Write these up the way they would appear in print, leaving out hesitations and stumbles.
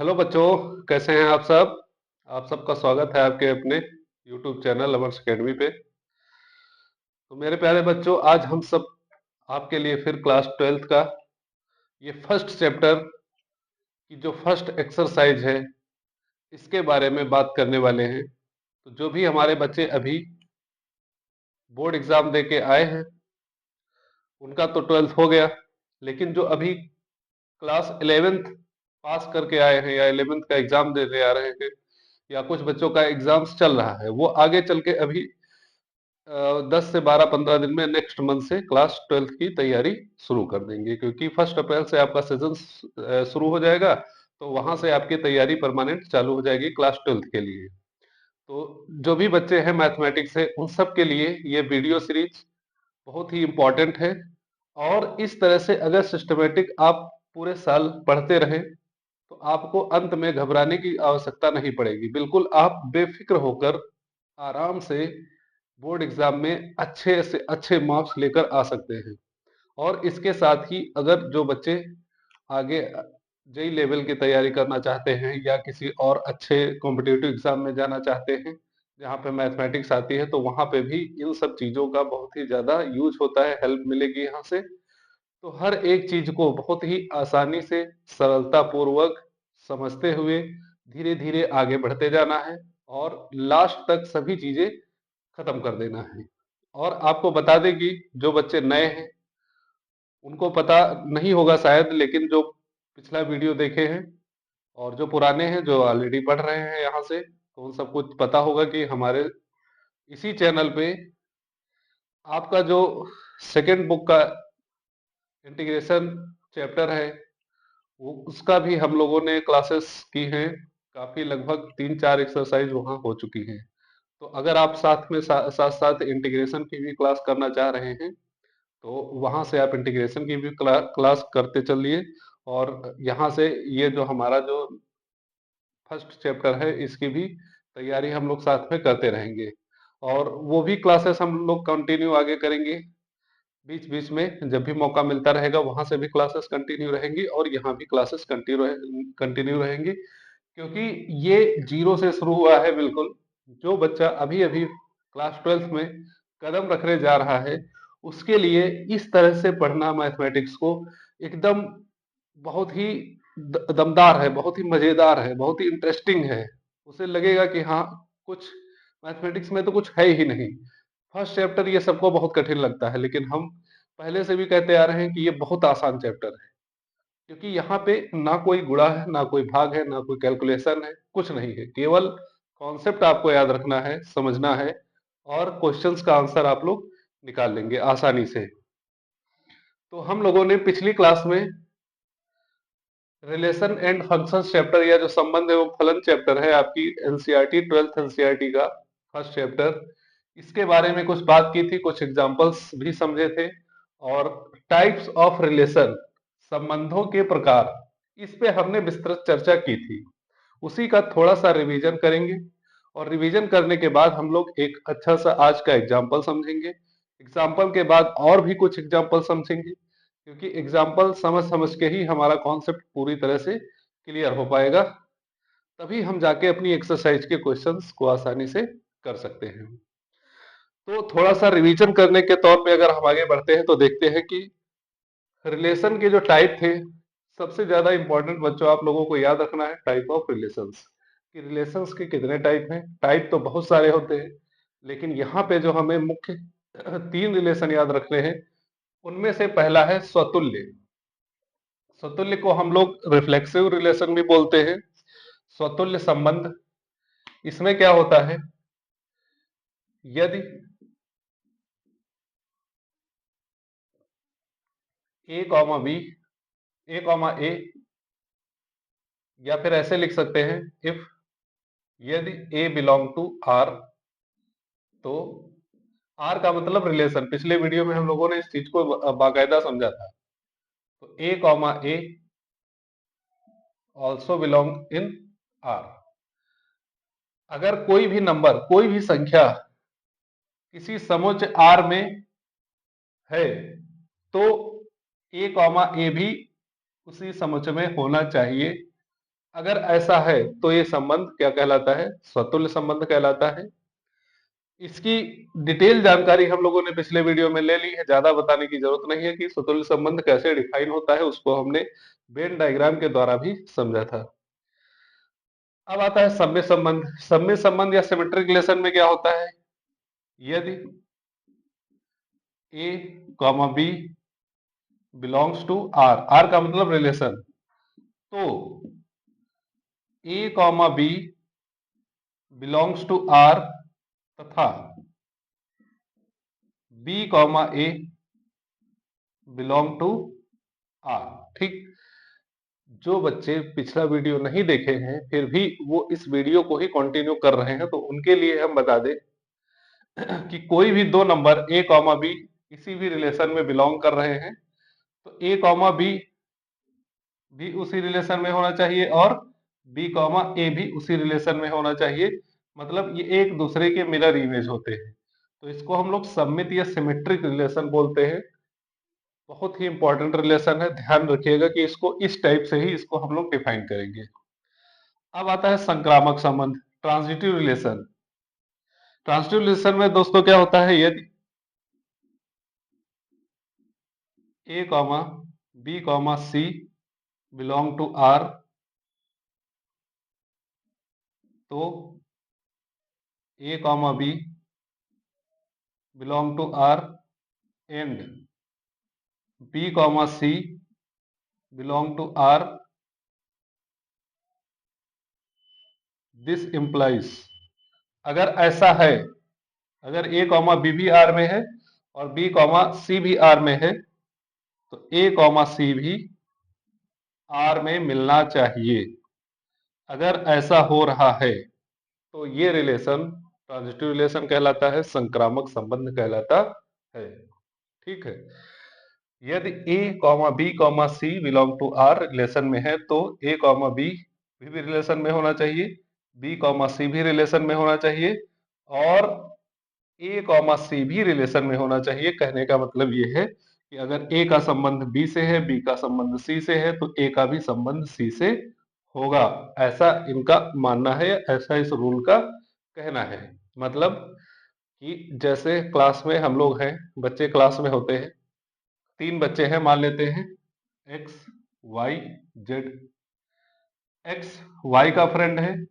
Hello बच्चों, कैसे हैं आप सब। आप सबका स्वागत है आपके अपने यूट्यूब चैनल अमर्स अकेडमी पे। तो मेरे प्यारे बच्चों, आज हम सब आपके लिए फिर क्लास 12th का ये फर्स्ट चैप्टर की जो फर्स्ट एक्सरसाइज है इसके बारे में बात करने वाले हैं। तो जो भी हमारे बच्चे अभी बोर्ड एग्जाम दे के आए हैं उनका तो 12th हो गया, लेकिन जो अभी क्लास 11th पास करके आए हैं या 11th का एग्जाम देने आ रहे हैं या कुछ बच्चों का एग्जाम्स चल रहा है, वो आगे चल के अभी 10 से 12 15 दिन में नेक्स्ट मंथ से क्लास 12th की तैयारी शुरू कर देंगे, क्योंकि 1 अप्रैल से आपका सीजन शुरू हो जाएगा। तो वहां से आपकी तैयारी परमानेंट चालू हो जाएगी क्लास 12th के लिए। तो जो भी बच्चे हैं मैथमेटिक्स से उन सब के लिए ये वीडियो सीरीज बहुत ही इम्पोर्टेंट है। और इस तरह से अगर सिस्टमेटिक आप पूरे साल पढ़ते रहें तो आपको अंत में घबराने की आवश्यकता नहीं पड़ेगी। बिल्कुल आप बेफिक्र होकर आराम से बोर्ड एग्जाम में अच्छे से अच्छे मार्क्स लेकर आ सकते हैं। और इसके साथ ही अगर जो बच्चे आगे जेई लेवल की तैयारी करना चाहते हैं या किसी और अच्छे कॉम्पिटिटिव एग्जाम में जाना चाहते हैं जहाँ पे मैथमेटिक्स आती है, तो वहाँ पे भी इन सब चीजों का बहुत ही ज्यादा यूज होता है, हेल्प मिलेगी यहाँ से। तो हर एक चीज को बहुत ही आसानी से सरलता पूर्वक समझते हुए धीरे धीरे आगे बढ़ते जाना है और लास्ट तक सभी चीजें खत्म कर देना है। और आपको बता दें कि जो बच्चे नए हैं उनको पता नहीं होगा शायद, लेकिन जो पिछला वीडियो देखे हैं और जो पुराने हैं जो ऑलरेडी पढ़ रहे हैं यहाँ से, तो उन सबको पता होगा कि हमारे इसी चैनल पे आपका जो सेकेंड बुक का इंटीग्रेशन चैप्टर है वो उसका भी हम लोगों ने क्लासेस की हैं। काफी लगभग 3 4 एक्सरसाइज वहाँ हो चुकी हैं। तो अगर आप साथ में साथ साथ इंटीग्रेशन की भी क्लास करना चाह रहे हैं तो वहां से आप इंटीग्रेशन की भी क्लास करते चलिए। और यहाँ से ये जो हमारा जो फर्स्ट चैप्टर है इसकी भी तैयारी हम लोग साथ में करते रहेंगे। और वो भी क्लासेस हम लोग कंटिन्यू आगे करेंगे। बीच बीच में जब भी मौका मिलता रहेगा वहां से भी क्लासेस कंटिन्यू रहेंगी और यहाँ भी क्लासेस कंटिन्यू रहेंगी, क्योंकि ये जीरो से शुरू हुआ है। बिल्कुल जो बच्चा अभी अभी क्लास 12th में कदम रखने जा रहा है उसके लिए इस तरह से पढ़ना मैथमेटिक्स को एकदम बहुत ही दमदार है, बहुत ही मजेदार है, बहुत ही इंटरेस्टिंग है। उसे लगेगा कि हाँ, कुछ मैथमेटिक्स में तो कुछ है ही नहीं। फर्स्ट चैप्टर ये सबको बहुत कठिन लगता है, लेकिन हम पहले से भी कहते आ रहे हैं कि ये बहुत आसान चैप्टर है, क्योंकि यहाँ पे ना कोई गुणा है, ना कोई भाग है, ना कोई कैलकुलेशन है, कुछ नहीं है। केवल कॉन्सेप्ट आपको याद रखना है, समझना है और क्वेश्चंस का आंसर आप लोग निकाल लेंगे आसानी से। तो हम लोगों ने पिछली क्लास में रिलेशन एंड फंक्शंस चैप्टर या जो संबंध एवं फलन चैप्टर है आपकी एनसीईआरटी 12th एनसीईआरटी का फर्स्ट चैप्टर, इसके बारे में कुछ बात की थी, कुछ एग्जांपल्स भी समझे थे। और टाइप्स ऑफ रिलेशन, संबंधों के प्रकार, इस पे हमने विस्तृत चर्चा की थी। उसी का थोड़ा सा रिवीजन करेंगे और रिवीजन करने के बाद हम लोग एक अच्छा सा आज का एग्जाम्पल समझेंगे। एग्जाम्पल के बाद और भी कुछ एग्जाम्पल समझेंगे, क्योंकि एग्जाम्पल समझ समझ के ही हमारा कॉन्सेप्ट पूरी तरह से क्लियर हो पाएगा। तभी हम जाके अपनी एक्सरसाइज के क्वेश्चंस को आसानी से कर सकते हैं। तो थोड़ा सा रिवीजन करने के तौर पे अगर हम आगे बढ़ते हैं तो देखते हैं कि रिलेशन के जो टाइप थे, सबसे ज्यादा इंपॉर्टेंट बच्चों आप लोगों को याद रखना है टाइप ऑफ रिलेशंस। कि रिलेशंस के कितने टाइप हैं। टाइप तो बहुत सारे होते हैं, लेकिन यहाँ पे जो हमें मुख्य 3 रिलेशन याद रखने हैं उनमें से पहला है स्वतुल्य। स्वतुल्य को हम लोग रिफ्लेक्सिव रिलेशन भी बोलते हैं। स्वतुल्य संबंध, इसमें क्या होता है, यदि A comma B, A comma ए, या फिर ऐसे लिख सकते हैं इफ यदि ए बिलोंग टू आर, तो आर का मतलब रिलेशन। पिछले वीडियो में हम लोगों ने इस चीज को बाकायदा समझा था। तो A comma A also belong in R. अगर कोई भी नंबर, कोई भी संख्या किसी समुच्चय आर में है तो ए कॉमा ए भी उसी समुच्चय में होना चाहिए। अगर ऐसा है तो ये संबंध क्या कहलाता है? स्वतुल्य संबंध कहलाता है। इसकी डिटेल जानकारी हम लोगों ने पिछले वीडियो में ले ली है, ज्यादा बताने की जरूरत नहीं है कि स्वतुल्य संबंध कैसे डिफाइन होता है, उसको हमने वेन डायग्राम के द्वारा भी समझा था। अब आता है सम्य संबंध। सम्य संबंध या सिमेट्रिक रिलेशन में क्या होता है? यदि A comma B belongs to R, R का मतलब रिलेशन, तो A comma B belongs to R तथा B comma A belong to R. ठीक, जो बच्चे पिछला वीडियो नहीं देखे हैं फिर भी वो इस वीडियो को ही कंटिन्यू कर रहे हैं, तो उनके लिए हम बता दें कि कोई भी दो नंबर ए कॉमा बी किसी भी रिलेशन में बिलोंग कर रहे हैं तो ए कॉमा बी भी उसी रिलेशन में होना चाहिए और बी कॉमा ए भी उसी रिलेशन में होना चाहिए। मतलब ये एक दूसरे के मिरर इमेज होते हैं, तो इसको हम लोग सममित या सिमेट्रिक रिलेशन बोलते हैं। बहुत ही इंपॉर्टेंट रिलेशन है, ध्यान रखिएगा कि इसको इस टाइप से ही इसको हम लोग डिफाइन करेंगे। अब आता है संक्रामक संबंध, ट्रांजिटिव रिलेशन। ट्रांजिटिव रिलेशन में दोस्तों क्या होता है? यदि A comma B comma C belong to R, तो A comma B belong to R and B comma C belong to R, this implies. अगर ऐसा है, अगर ए कॉमा बी भी आर में है और बी कॉमा सी भी आर में है, तो ए कॉमा सी भी आर में मिलना चाहिए। अगर ऐसा हो रहा है तो ये रिलेशन ट्रांजिटिव रिलेशन कहलाता है, संक्रामक संबंध कहलाता है। ठीक है, यदि A comma B comma C belong to R relation में है तो ए कॉमा बी भी रिलेशन में होना चाहिए, बी कॉमा सी भी रिलेशन में होना चाहिए और ए कॉमा सी भी रिलेशन में होना चाहिए। कहने का मतलब ये है कि अगर ए का संबंध बी से है, बी का संबंध सी से है, तो ए का भी संबंध सी से होगा। ऐसा इनका मानना है, ऐसा इस रूल का कहना है। मतलब कि जैसे क्लास में हम लोग हैं, बच्चे क्लास में होते हैं, तीन बच्चे हैं मान लेते हैं, X Y Z. X Y का फ्रेंड है,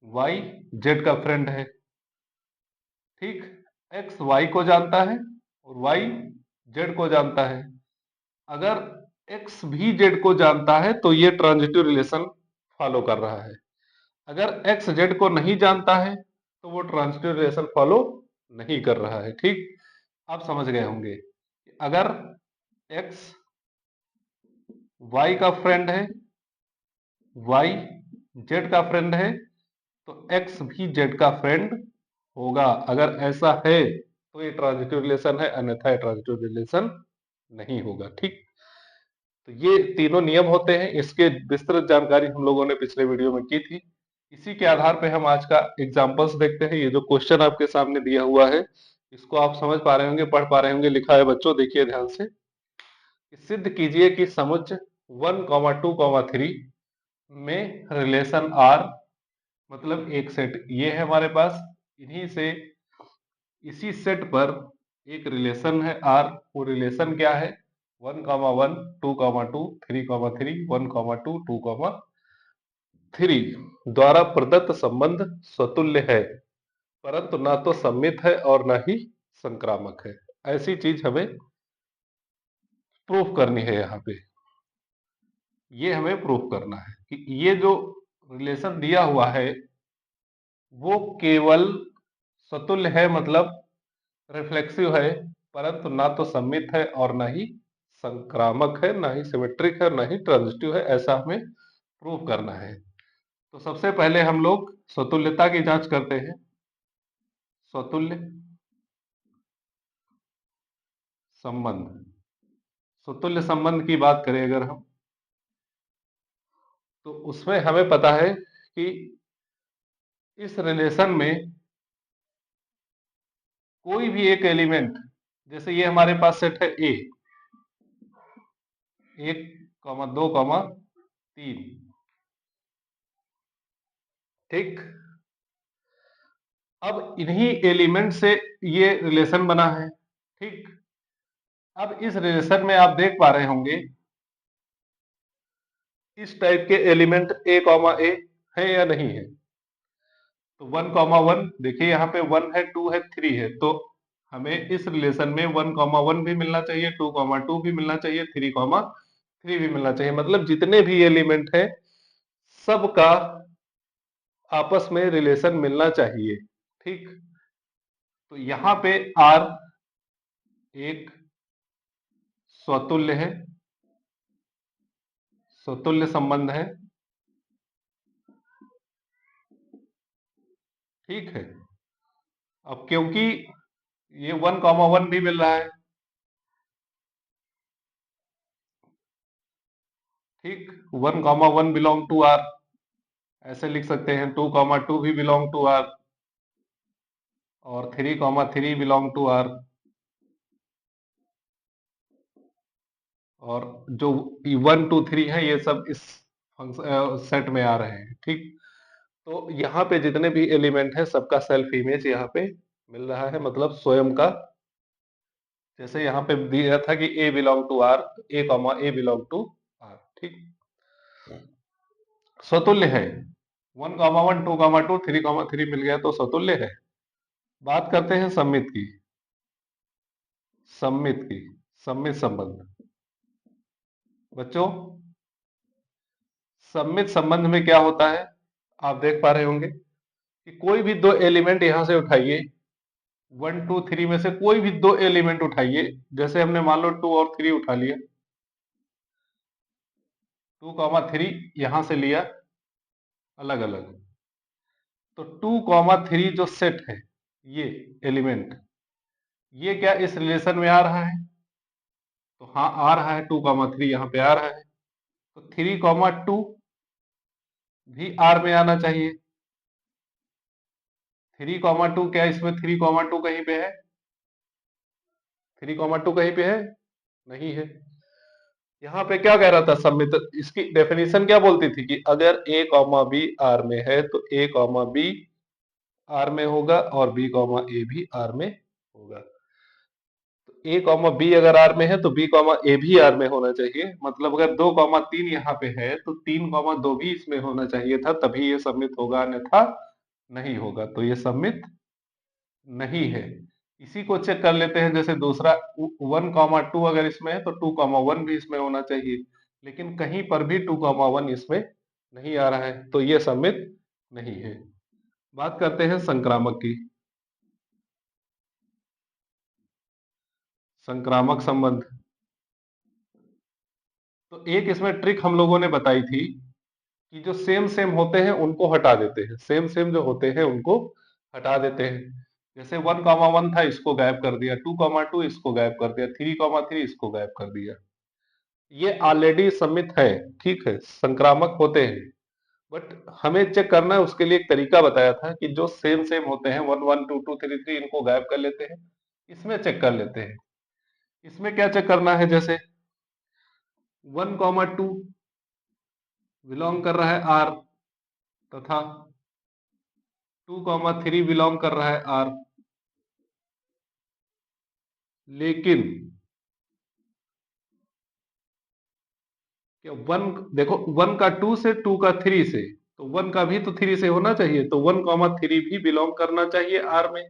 वाई जेड का फ्रेंड है। ठीक, एक्स वाई को जानता है और वाई जेड को जानता है। अगर एक्स भी जेड को जानता है तो ये ट्रांजिटिव रिलेशन फॉलो कर रहा है। अगर एक्स जेड को नहीं जानता है तो वो ट्रांजिटिव रिलेशन फॉलो नहीं कर रहा है। ठीक, आप समझ गए होंगे। अगर एक्स वाई का फ्रेंड है, वाई जेड का फ्रेंड है, तो एक्स भी जेड का फ्रेंड होगा। अगर ऐसा है तो ये ट्रांजिटिव रिलेशन है, अन्यथा ट्रांजिटिव रिलेशन नहीं होगा। ठीक, तो ये तीनों नियम होते हैं, इसके विस्तृत जानकारी हम लोगों ने पिछले वीडियो में की थी। इसी के आधार पे हम आज का एग्जांपल्स देखते हैं। ये जो क्वेश्चन आपके सामने दिया हुआ है, इसको आप समझ पा रहे होंगे, पढ़ पा रहे होंगे। लिखा है बच्चों, देखिए ध्यान से। सिद्ध कीजिए कि समुच्च 1,2,3 में रिलेशन आर, मतलब एक सेट ये है हमारे पास, इन्हीं से इसी सेट पर एक रिलेशन है आर। वो रिलेशन क्या है? 1,1 2,2 3,3 1,2 2,3 द्वारा प्रदत्त संबंध स्वतुल्य है, परंतु ना तो सममित है और ना ही संक्रामक है। ऐसी चीज हमें प्रूफ करनी है। यहाँ पे ये हमें प्रूफ करना है कि ये जो रिलेशन दिया हुआ है वो केवल स्वतुल्य है, मतलब रिफ्लेक्सिव है, परंतु ना तो सममित है और ना ही संक्रामक है, ना ही सिमेट्रिक है, ना ही ट्रांजिटिव है। ऐसा हमें प्रूव करना है। तो सबसे पहले हम लोग स्वतुल्यता की जांच करते हैं। स्वतुल्य संबंध, स्वतुल्य संबंध की बात करें अगर हम, तो उसमें हमें पता है कि इस रिलेशन में कोई भी एक एलिमेंट, जैसे ये हमारे पास सेट है ए, 1,2,3, ठीक। अब इन्हीं एलिमेंट से ये रिलेशन बना है। ठीक। अब इस रिलेशन में आप देख पा रहे होंगे इस टाइप के एलिमेंट ए कॉमा ए है या नहीं है। तो 1,1 देखिए यहाँ पे 1 है, 2 है, 3 है, तो हमें इस रिलेशन में 1,1 भी मिलना चाहिए, 2,2 भी मिलना चाहिए, 3,3 भी मिलना चाहिए। मतलब जितने भी एलिमेंट है सबका आपस में रिलेशन मिलना चाहिए। ठीक। तो यहाँ पे आर एक स्वतुल्य है, स्वतुल्य संबंध है। ठीक है। अब क्योंकि ये 1,1 भी मिल रहा है। ठीक। 1,1 बिलोंग टू आर, ऐसे लिख सकते हैं। 2,2 भी बिलोंग टू आर और 3,3 बिलोंग टू आर। और जो 1, 2, 3 है ये सब इस सेट में आ रहे हैं। ठीक। तो यहाँ पे जितने भी एलिमेंट है सबका सेल्फ इमेज यहाँ पे मिल रहा है, मतलब स्वयं का। जैसे यहाँ पे दिया था कि A belong to R, A comma A belong to R. ठीक। स्वतुल्य है। 1,1, 2,2, 3,3 मिल गया तो स्वतुल्य है। बात करते हैं सममित की। सममित की, सममित संबंध। बच्चों, सममित संबंध में क्या होता है आप देख पा रहे होंगे कि कोई भी दो एलिमेंट यहां से उठाइए, 1, 2, 3 में से कोई भी दो एलिमेंट उठाइए। जैसे हमने मान लो 2 और 3 उठा लिया, 2,3 यहां से लिया अलग अलग। तो 2,3 जो सेट है, ये एलिमेंट, ये क्या इस रिलेशन में आ रहा है? तो हाँ आ रहा है, 2,3 यहाँ पे आ रहा है। तो 3,2 भी आर में आना चाहिए। 3,2 क्या इसमें 3,2 कहीं पे है? 3,2 कहीं पे है? नहीं है। यहाँ पे क्या कह रहा था सम्मित, इसकी डेफिनेशन क्या बोलती थी कि अगर ए कॉमा बी आर में है तो ए कॉमा बी आर में होगा और बी कॉमा ए भी आर में होगा। तो ए कॉमा बी अगर आर में है तो बी कॉमा ए भी आर में होना चाहिए। मतलब अगर 2,3 यहाँ पे है तो 3,2 भी इसमें होना चाहिए था, तभी ये सम्मित होगा, अन्यथा नहीं होगा। तो ये सम्मित नहीं है। इसी को चेक कर लेते हैं। जैसे दूसरा 1,2 अगर इसमें है तो 2,1 भी इसमें होना चाहिए, लेकिन कहीं पर भी 2,1 इसमें नहीं आ रहा है, तो ये सम्मित नहीं है। बात करते हैं संक्रामक की। संक्रामक संबंध। तो एक इसमें ट्रिक हम लोगों ने बताई थी कि जो सेम सेम होते हैं उनको हटा देते हैं, सेम सेम जो होते हैं उनको हटा देते हैं। जैसे 1,1 था, इसको गायब कर दिया, 2,2 इसको गायब कर दिया, 3,3 इसको गायब कर दिया। ये ऑलरेडी सम्मित है। ठीक है, संक्रामक होते हैं। बट हमें चेक करना है, उसके लिए एक तरीका बताया था कि जो सेम सेम होते हैं 1, 1, 2, 2, 3, 3 इनको गायब कर लेते हैं, इसमें चेक कर लेते हैं। इसमें क्या चेक करना है? जैसे 1,2 बिलोंग कर रहा है आर तथा 2,3 बिलोंग कर रहा है आर, लेकिन क्या वन, देखो 1 का 2 से, 2 का 3 से, तो 1 का भी तो 3 से होना चाहिए, तो 1,3 भी बिलोंग करना चाहिए आर में।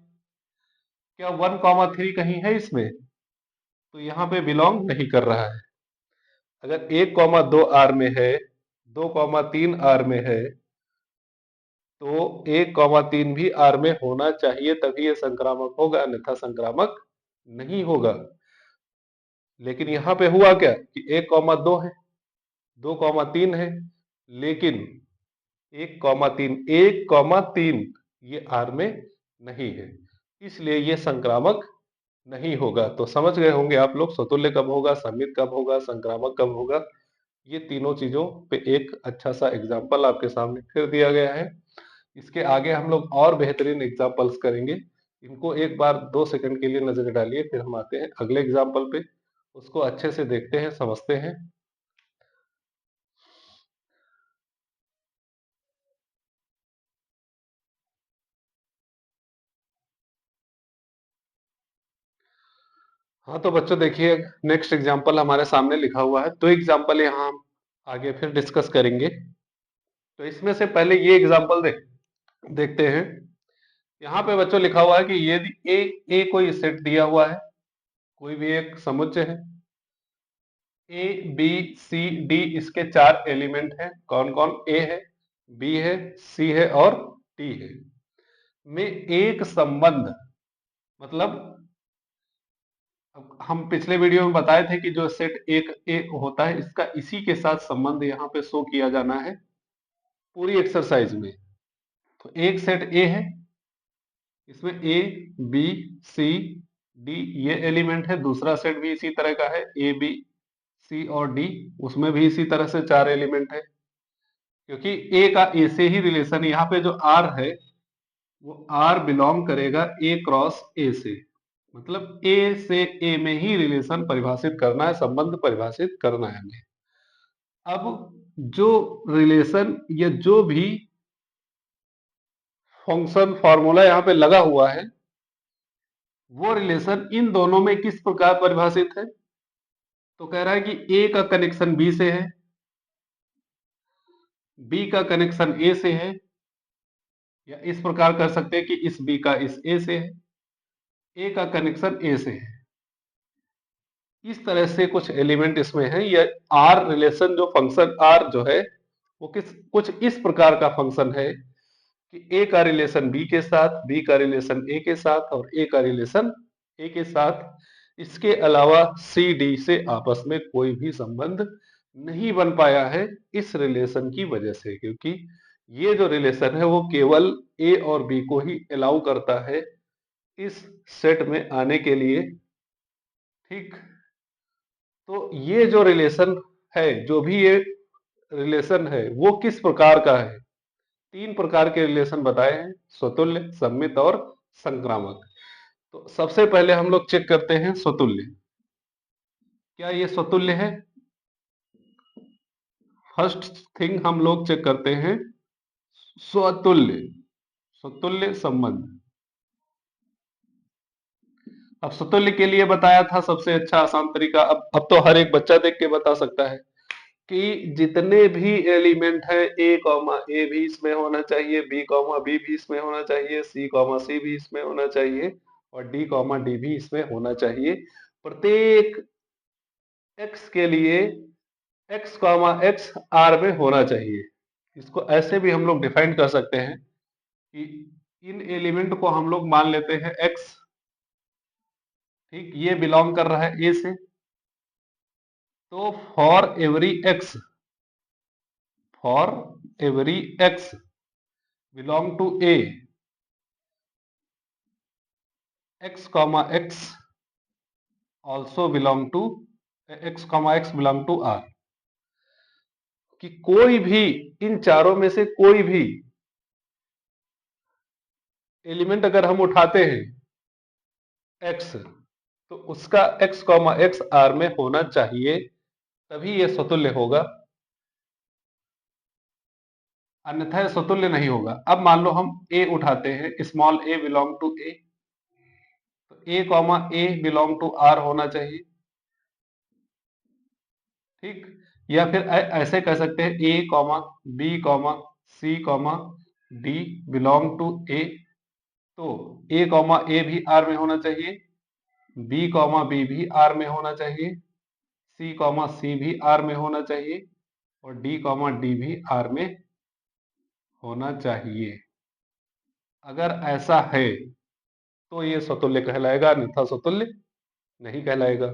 क्या 1,3 कहीं है इसमें? तो यहाँ पे बिलोंग नहीं कर रहा है। अगर 1,2 आर में है, 2,3 आर में है, तो 1,3 भी आर में होना चाहिए, तभी ये संक्रामक होगा, अन्यथा संक्रामक नहीं होगा। लेकिन यहाँ पे हुआ क्या कि 1,2 है, 2,3 है, लेकिन 1,3, 1,3 ये आर में नहीं है, इसलिए ये संक्रामक नहीं होगा। तो समझ गए होंगे आप लोग स्वतुल्य कब होगा, सम्मित कब होगा, संक्रामक कब होगा। ये तीनों चीजों पे एक अच्छा सा एग्जाम्पल आपके सामने फिर दिया गया है। इसके आगे हम लोग और बेहतरीन एग्जाम्पल्स करेंगे। इनको एक बार 2 सेकंड के लिए नजर डालिए, फिर हम आते हैं अगले एग्जाम्पल पे, उसको अच्छे से देखते हैं, समझते हैं। हाँ, तो बच्चों देखिए नेक्स्ट एग्जांपल हमारे सामने लिखा हुआ है। 2 एग्जांपल यहाँ हम आगे फिर डिस्कस करेंगे। तो इसमें से पहले ये एग्जांपल देखते हैं। यहाँ पे बच्चों लिखा हुआ है कि यदि ए कोई सेट दिया हुआ है, कोई भी एक समुच्चय है, ए बी सी डी इसके 4 एलिमेंट हैं। कौन कौन? ए है, बी है, सी है और डी है। में एक संबंध, मतलब अब हम पिछले वीडियो में बताए थे कि जो सेट एक ए होता है इसका इसी के साथ संबंध यहाँ पे शो किया जाना है पूरी एक्सरसाइज में। तो एक सेट ए है, इसमें ए बी सी डी ये एलिमेंट है। दूसरा सेट भी इसी तरह का है, ए बी सी और डी, उसमें भी इसी तरह से 4 एलिमेंट है। क्योंकि ए का ए से ही रिलेशन, यहाँ पे जो आर है वो आर बिलोंग करेगा ए क्रॉस ए से, मतलब ए से ए में ही रिलेशन परिभाषित करना है, संबंध परिभाषित करना है हमें। अब जो रिलेशन या जो भी फंक्शन फॉर्मूला यहाँ पे लगा हुआ है वो रिलेशन इन दोनों में किस प्रकार परिभाषित है? तो कह रहा है कि ए का कनेक्शन बी से है, बी का कनेक्शन ए से है, या इस प्रकार कर सकते हैं कि इस बी का इस ए से है, ए का कनेक्शन ए से है। इस तरह से कुछ एलिमेंट इसमें है। या आर रिलेशन, जो फंक्शन आर जो है वो कुछ इस प्रकार का फंक्शन है कि ए का रिलेशन बी के साथ, बी का रिलेशन ए के साथ और ए का रिलेशन ए के साथ। इसके अलावा सी डी से आपस में कोई भी संबंध नहीं बन पाया है इस रिलेशन की वजह से, क्योंकि ये जो रिलेशन है वो केवल ए और बी को ही अलाउ करता है इस सेट में आने के लिए। ठीक, तो ये जो रिलेशन है, जो भी ये रिलेशन है वो किस प्रकार का है? 3 प्रकार के रिलेशन बताए हैं, स्वतुल्य, सममित और संक्रामक। तो सबसे पहले हम लोग चेक करते हैं स्वतुल्य। क्या ये स्वतुल्य है? फर्स्ट थिंग हम लोग चेक करते हैं स्वतुल्य, स्वतुल्य संबंध। अब स्वतुल्य के लिए बताया था सबसे अच्छा आसान तरीका, अब तो हर एक बच्चा देख के बता सकता है कि जितने भी एलिमेंट है ए कॉमा ए भी इसमें होना चाहिए, बी कॉमा बी भी इसमें होना चाहिए, सी कॉमा सी भी इसमें होना चाहिए और डी कॉमा डी भी इसमें होना चाहिए। प्रत्येक एक्स के लिए एक्स कॉमा एक्स आर में होना चाहिए। इसको ऐसे भी हम लोग डिफाइन कर सकते हैं कि इन एलिमेंट को हम लोग मान लेते हैं एक्स। ठीक, ये बिलोंग कर रहा है ए से, तो for every X belong to A, x comma x also belong to x comma x belong to R, कि कोई भी इन चारों में से कोई भी एलिमेंट अगर हम उठाते हैं x, तो उसका x कॉमा x R में होना चाहिए, तभी ये स्वतुल्य होगा, अन्यथा स्वतुल्य नहीं होगा। अब मान लो हम a उठाते हैं, small a belong to a, तो a comma a belong to R होना चाहिए। ठीक, या फिर ऐसे कह सकते हैं A comma B comma C comma D belong to A, तो ए कॉमा ए भी आर में होना चाहिए, बी कॉमा बी भी आर में होना चाहिए, सी कॉमा सी भी आर में होना चाहिए और डी कॉमा डी भी आर में होना चाहिए। अगर ऐसा है तो ये स्वतुल्य कहलाएगा, अन्यथा स्वतुल्य नहीं कहलाएगा।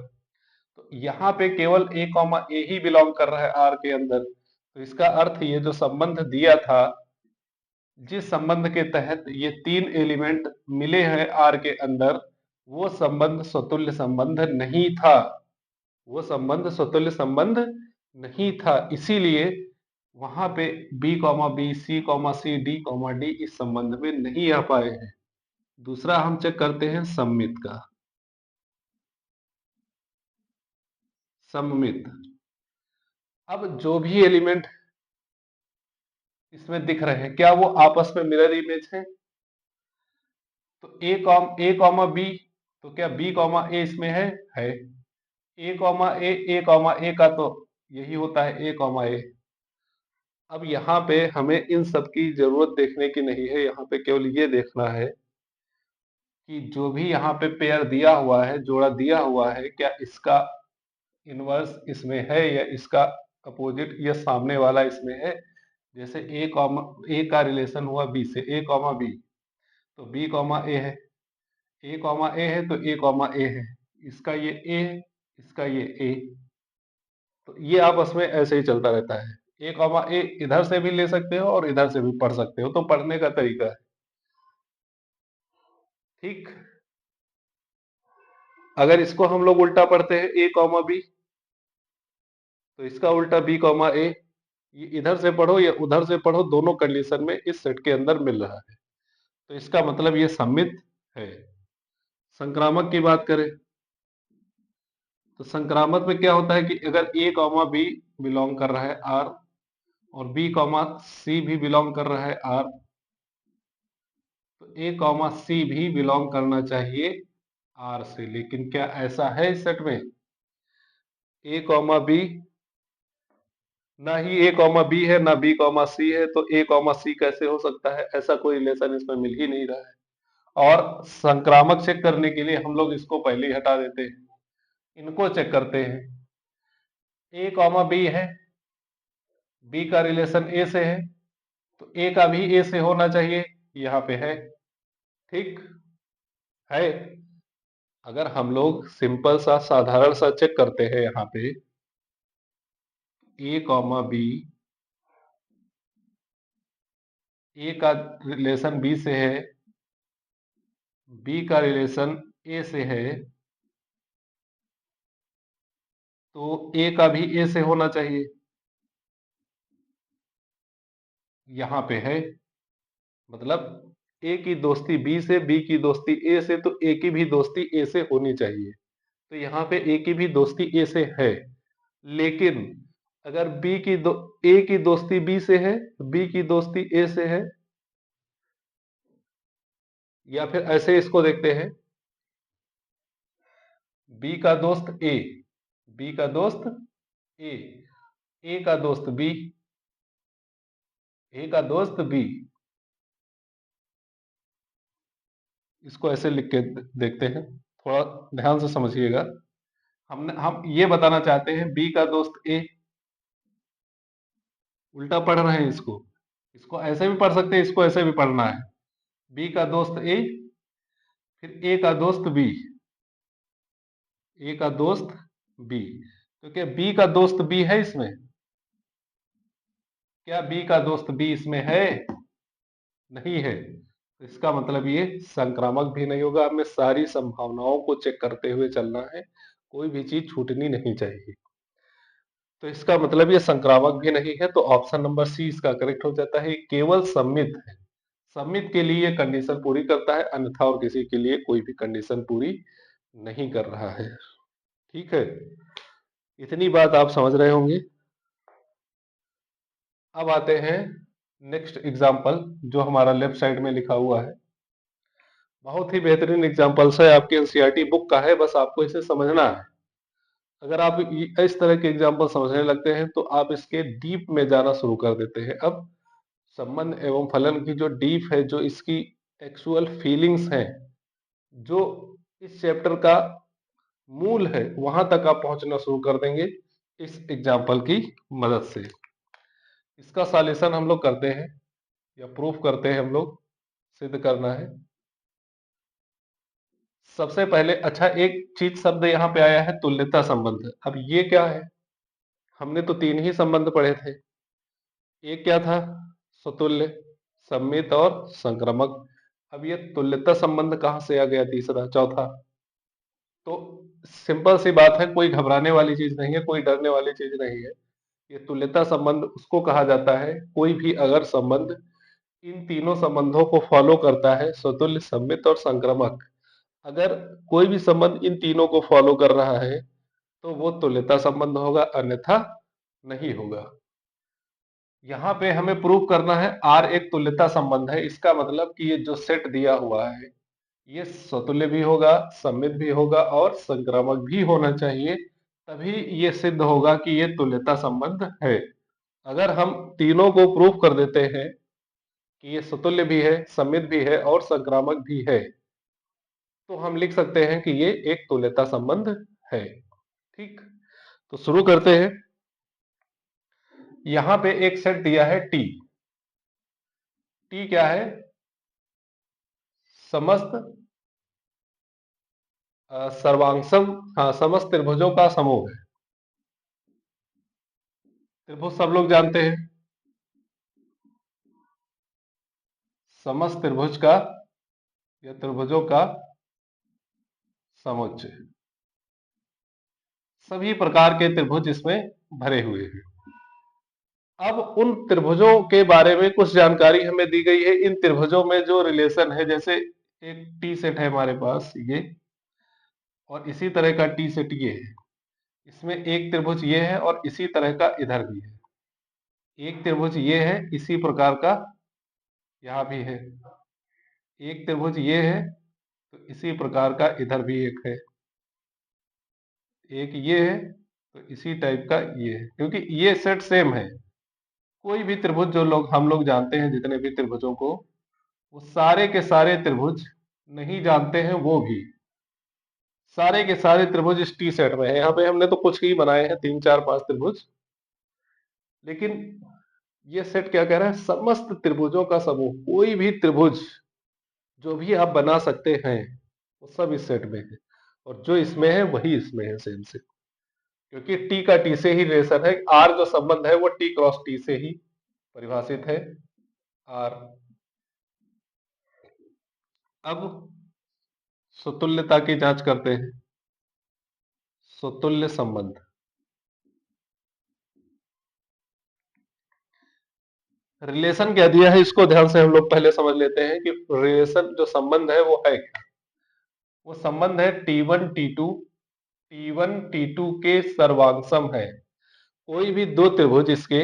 तो यहाँ पे केवल ए कॉमा ए ही बिलोंग कर रहा है आर के अंदर, तो इसका अर्थ ये जो संबंध दिया था, जिस संबंध के तहत ये 3 एलिमेंट मिले हैं आर के अंदर, वो संबंध स्वतुल्य संबंध नहीं था, वो संबंध स्वतुल्य संबंध नहीं था। इसीलिए वहां पे B comma B C comma C D comma D इस संबंध में नहीं आ पाए हैं। दूसरा हम चेक करते हैं सममित का। सममित, अब जो भी एलिमेंट इसमें दिख रहे हैं क्या वो आपस में मिरर इमेज है? तो ए कॉमा बी, तो क्या बी कॉमा ए इसमें है। ए कॉमा ए का तो यही होता है ए कॉमा ए। अब यहाँ पे हमें इन सब की जरूरत देखने की नहीं है, यहाँ पे केवल ये देखना है कि जो भी यहाँ पे पेयर दिया हुआ है, जोड़ा दिया हुआ है, क्या इसका इनवर्स इसमें है या इसका अपोजिट या सामने वाला इसमें है। जैसे ए का रिलेशन हुआ बी से, ए कॉमा बी, तो बी कॉमा ए है, ए कॉमा ए है तो ए कॉमा ए है, इसका ये ए है, इसका ये ए, तो ये आपस में ऐसे ही चलता रहता है। ए कॉमा ए इधर से भी ले सकते हो और इधर से भी पढ़ सकते हो, तो पढ़ने का तरीका है। ठीक, अगर इसको हम लोग उल्टा पढ़ते हैं ए कॉमा बी, तो इसका उल्टा बी कॉमा ए, ये इधर से पढ़ो या उधर से पढ़ो, दोनों कंडीशन में इस सेट के अंदर मिल रहा है, तो इसका मतलब ये सममित है। संक्रामक की बात करें तो संक्रामक में क्या होता है कि अगर ए कॉमा बी बिलोंग कर रहा है आर और बी कॉमा सी भी बिलोंग कर रहा है आर, तो ए कॉमा सी भी बिलोंग करना चाहिए आर से। लेकिन क्या ऐसा है इस सेट में। ए कॉमा बी, ना ही ए कॉमा बी है ना बी कॉमा सी है, तो ए कॉमा सी कैसे हो सकता है, ऐसा कोई रिलेशन इसमें मिल ही नहीं रहा है। और संक्रामक चेक करने के लिए हम लोग इसको पहले ही हटा देते हैं, इनको चेक करते हैं। ए कॉमा बी है, बी का रिलेशन ए से है, तो ए का भी ए से होना चाहिए, यहाँ पे है। ठीक है। अगर हम लोग सिंपल सा साधारण सा चेक करते हैं यहाँ पे, ए कॉमा बी, ए का रिलेशन बी से है, बी का रिलेशन ए से है, तो ए का भी ए से होना चाहिए, यहाँ पे है। मतलब ए की दोस्ती बी से, बी की दोस्ती ए से, तो ए की भी दोस्ती ए से होनी चाहिए, तो यहाँ पे ए की भी दोस्ती ए से है। लेकिन अगर ए की दोस्ती बी से है, बी की दोस्ती ए से है, या फिर ऐसे इसको देखते हैं, बी का दोस्त ए, बी का दोस्त ए, ए का दोस्त बी, ए का दोस्त बी, इसको ऐसे लिख के देखते हैं, थोड़ा ध्यान से समझिएगा। हम ये बताना चाहते हैं बी का दोस्त ए, उल्टा पढ़ रहे हैं इसको, इसको ऐसे भी पढ़ सकते हैं, इसको ऐसे भी पढ़ना है। बी का दोस्त ए, फिर ए का दोस्त बी, ए का दोस्त बी, तो क्या बी का दोस्त बी है इसमें, क्या बी का दोस्त बी इसमें है, नहीं है, तो इसका मतलब ये संक्रामक भी नहीं होगा। हमें सारी संभावनाओं को चेक करते हुए चलना है, कोई भी चीज छूटनी नहीं चाहिए, तो इसका मतलब ये संक्रामक भी नहीं है, तो ऑप्शन नंबर सी इसका करेक्ट हो जाता है। केवल सम्मित है, सम्मित के लिए कंडीशन पूरी करता है, अन्यथा और किसी के लिए कोई भी कंडीशन पूरी नहीं कर रहा है। ठीक है, इतनी बात आप समझ रहे होंगे। अब आते हैं नेक्स्ट एग्जाम्पल, जो हमारा लेफ्ट साइड में लिखा हुआ है। बहुत ही बेहतरीन एग्जाम्पल्स है, आपके एनसीईआरटी बुक का है, बस आपको इसे समझना है। अगर आप इस तरह के एग्जाम्पल समझने लगते हैं तो आप इसके डीप में जाना शुरू कर देते हैं। अब संबंध एवं फलन की जो डीप है, जो इसकी एक्चुअल फीलिंग्स हैं, जो इस चैप्टर का मूल है, वहां तक आप पहुंचना शुरू कर देंगे इस एग्जाम्पल की मदद से। इसका सॉल्यूशन हम लोग करते हैं या प्रूफ करते हैं, हम लोग सिद्ध करना है। सबसे पहले अच्छा एक चीज शब्द यहाँ पे आया है, तुल्यता संबंध। अब ये क्या है, हमने तो तीन ही संबंध पढ़े थे। एक क्या था, स्वतुल्य, सम्मित और संक्रामक। अब ये तुल्यता संबंध कहाँ से आ गया, तीसरा चौथा। तो सिंपल सी बात है, कोई घबराने वाली चीज नहीं है, कोई डरने वाली चीज नहीं है। ये तुल्यता संबंध उसको कहा जाता है, कोई भी अगर संबंध इन तीनों संबंधों को फॉलो करता है, स्वतुल्य, सम्मित और संक्रामक, अगर कोई भी संबंध इन तीनों को फॉलो कर रहा है तो वो तुल्यता संबंध होगा, अन्यथा नहीं होगा। यहाँ पे हमें प्रूव करना है आर एक तुल्यता संबंध है। इसका मतलब कि ये जो सेट दिया हुआ है, ये स्वतुल्य भी होगा, सममित भी होगा और संक्रामक भी होना चाहिए, तभी ये सिद्ध होगा कि ये तुल्यता संबंध है। अगर हम तीनों को प्रूफ कर देते हैं कि ये स्वतुल्य भी है, सममित भी है और संक्रामक भी है, तो हम लिख सकते हैं कि ये एक तुल्यता संबंध है। ठीक, तो शुरू करते हैं। यहां पे एक सेट दिया है टी। टी क्या है? समस्त सर्वांगसम, हाँ, समस्त त्रिभुजों का समूह है। त्रिभुज सब लोग जानते हैं, समस्त त्रिभुज का या त्रिभुजों का समुच्चय। सभी प्रकार के त्रिभुज इसमें भरे हुए हैं। अब उन त्रिभुजों के बारे में कुछ जानकारी हमें दी गई है। इन त्रिभुजों में जो रिलेशन है, जैसे एक टी सेट है हमारे पास ये, और इसी तरह का टी सेट ये है। इसमें एक त्रिभुज ये है और इसी तरह का इधर भी है। एक त्रिभुज ये है, इसी प्रकार का यहाँ भी है। एक त्रिभुज ये है, तो इसी प्रकार का इधर भी एक है। एक ये है, तो इसी टाइप का ये है, क्योंकि ये सेट सेम है। कोई भी त्रिभुज जो लोग हम लोग जानते हैं, जितने भी त्रिभुजों को, वो सारे के सारे त्रिभुज नहीं जानते हैं, वो भी सारे के सारे त्रिभुज इस टी सेट में है। यहाँ पे हमने तो कुछ ही बनाए हैं, 3 4 5 त्रिभुज, लेकिन ये सेट क्या कह रहा है? समस्त त्रिभुजों का समूह। कोई भी त्रिभुज जो भी आप बना सकते हैं, वो सब इस सेट में है, और जो इसमें है वही इसमें है, सेम से। क्योंकि टी का टी से ही रिलेशन है। आर जो संबंध है वो टी क्रॉस टी से ही परिभाषित है, आर। अब सुतुल्यता की जांच करते हैं। सुतुल्य संबंध, रिलेशन क्या दिया है, इसको ध्यान से हम लोग पहले समझ लेते हैं कि रिलेशन जो संबंध है वो है क्या। वो संबंध है T1 T2, T1 T2 के सर्वांग है। कोई भी दो त्रिभुज इसके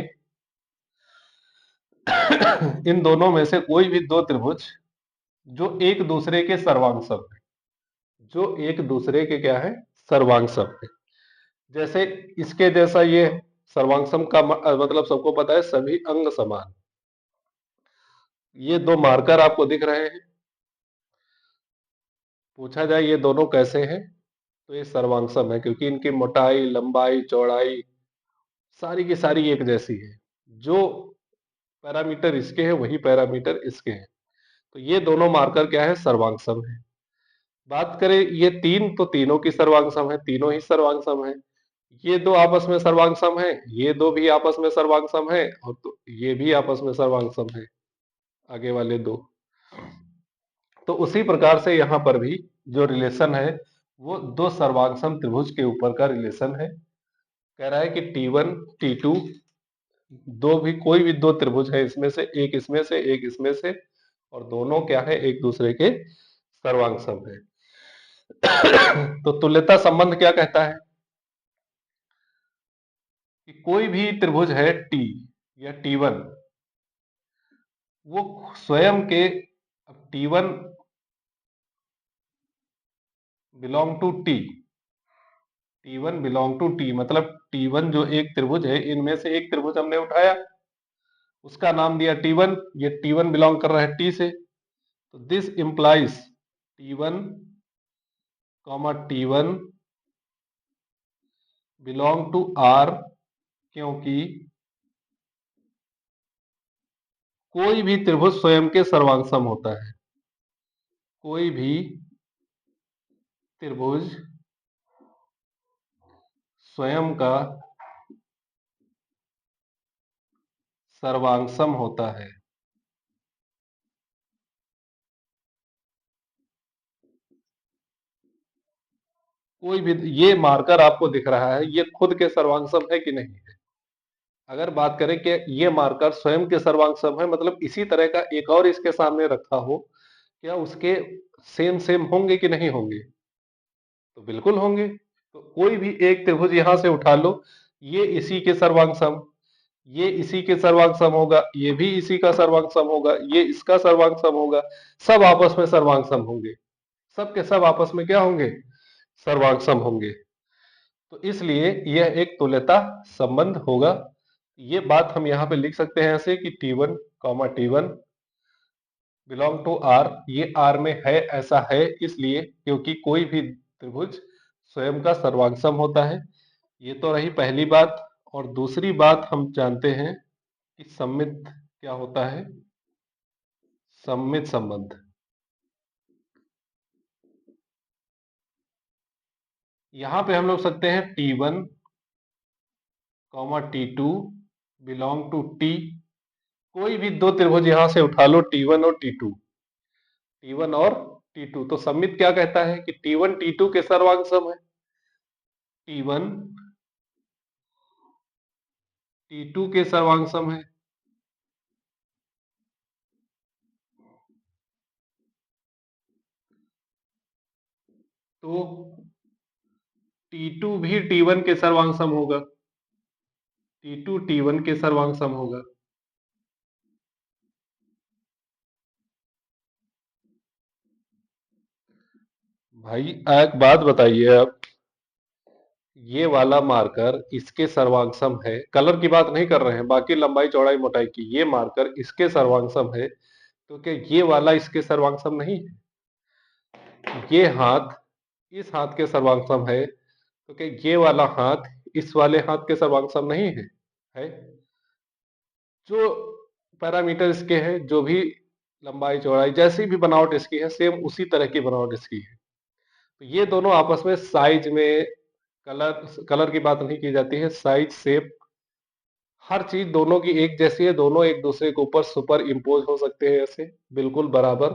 इन दोनों में से कोई भी दो त्रिभुज जो एक दूसरे के सर्वांग है, जो एक दूसरे के क्या है? सर्वांग है। जैसे इसके जैसा ये सर्वांग का मतलब सबको पता है, सभी अंग समान। ये दो मार्कर आपको दिख रहे हैं। पूछा जाए ये दोनों कैसे हैं, तो ये सर्वांग है, क्योंकि इनकी मोटाई, लंबाई, चौड़ाई सारी की सारी एक जैसी है। जो पैरामीटर इसके हैं वही पैरामीटर इसके हैं। तो ये दोनों मार्कर क्या है? सर्वांग है। बात करें ये तीन, तो तीनों की सर्वांग है, तीनों ही सर्वांग है। ये दो आपस में सर्वांग है, ये दो भी आपस में सर्वांग है, और तो ये भी आपस में सर्वांग है, आगे वाले दो। तो उसी प्रकार से यहाँ पर भी जो रिलेशन है वो दो सर्वांग त्रिभुज के ऊपर का रिलेशन है। कह रहा है कि T1 T2 दो भी, कोई भी दो त्रिभुज है, इसमें से एक इसमें से एक इसमें से, और दोनों क्या है? एक दूसरे के सर्वांग है। तो तुल्यता संबंध क्या कहता है कि कोई भी त्रिभुज है T या T1, वो स्वयं के, अब T1 belong to T, T1 belong to T, मतलब T1 जो एक त्रिभुज है, इनमें से एक त्रिभुज हमने उठाया, उसका नाम दिया T1। ये T1 बिलोंग कर रहा है T से, तो this implies T1 T1 belong to R, क्योंकि कोई भी त्रिभुज स्वयं के सर्वांग होता है। कोई भी त्रिभुज स्वयं का सर्वांग होता है। कोई भी, ये मार्कर आपको दिख रहा है, ये खुद के सर्वांग है कि नहीं है। अगर बात करें कि ये मार्कर स्वयं के सर्वांग है, मतलब इसी तरह का एक और इसके सामने रखा हो, क्या उसके सेम सेम होंगे कि नहीं होंगे? तो बिल्कुल होंगे। तो कोई भी एक त्रिभुज यहां से उठा लो, ये इसी के सर्वांग सम, ये इसी के सर्वांग सम होगा, ये भी इसी का सर्वांग सम होगा, ये इसका सर्वांग सम होगा, सब आपस में सर्वांग सम होंगे। सब के सब आपस में क्या होंगे, सर्वांग होंगे। तो इसलिए यह एक तुल्यता संबंध होगा। ये बात हम यहाँ पे लिख सकते हैं ऐसे कि T1 comma T1 belong to R, ये R में है, ऐसा है इसलिए क्योंकि कोई भी त्रिभुज स्वयं का सर्वांग सम होता है। ये तो रही पहली बात। और दूसरी बात हम जानते हैं कि सममित क्या होता है, सममित संबंध। यहाँ पे हम लोग सकते हैं T1 comma T2 belong to T, कोई भी दो त्रिभुज यहां से उठा लो, T1 और T2, T1 और T2। तो सममित क्या कहता है कि T1 T2 के सर्वांग सम है, T1 T2 के सर्वांग सम है। तो T2 भी T1 के सर्वांग सम होगा, T2 T1 के सर्वांग सम होगा। भाई एक बात बताइए आप, ये वाला मार्कर इसके सर्वांग है, कलर की बात नहीं कर रहे हैं, बाकी लंबाई चौड़ाई मोटाई की, ये मार्कर इसके सर्वांग है, तो क्या ये वाला इसके सर्वांग नहीं है? ये हाथ इस हाथ के सर्वांग है, तो क्या ये वाला हाथ इस वाले हाथ के सर्वांग नहीं है? है। जो पैरामीटर इसके हैं, जो भी लंबाई चौड़ाई जैसी भी बनावट इसकी है, सेम उसी तरह की बनावट इसकी है। तो ये दोनों आपस में साइज में, कलर कलर की बात नहीं की जाती है, साइज शेप हर चीज दोनों की एक जैसी है, दोनों एक दूसरे के ऊपर सुपर इम्पोज हो सकते हैं ऐसे बिल्कुल बराबर।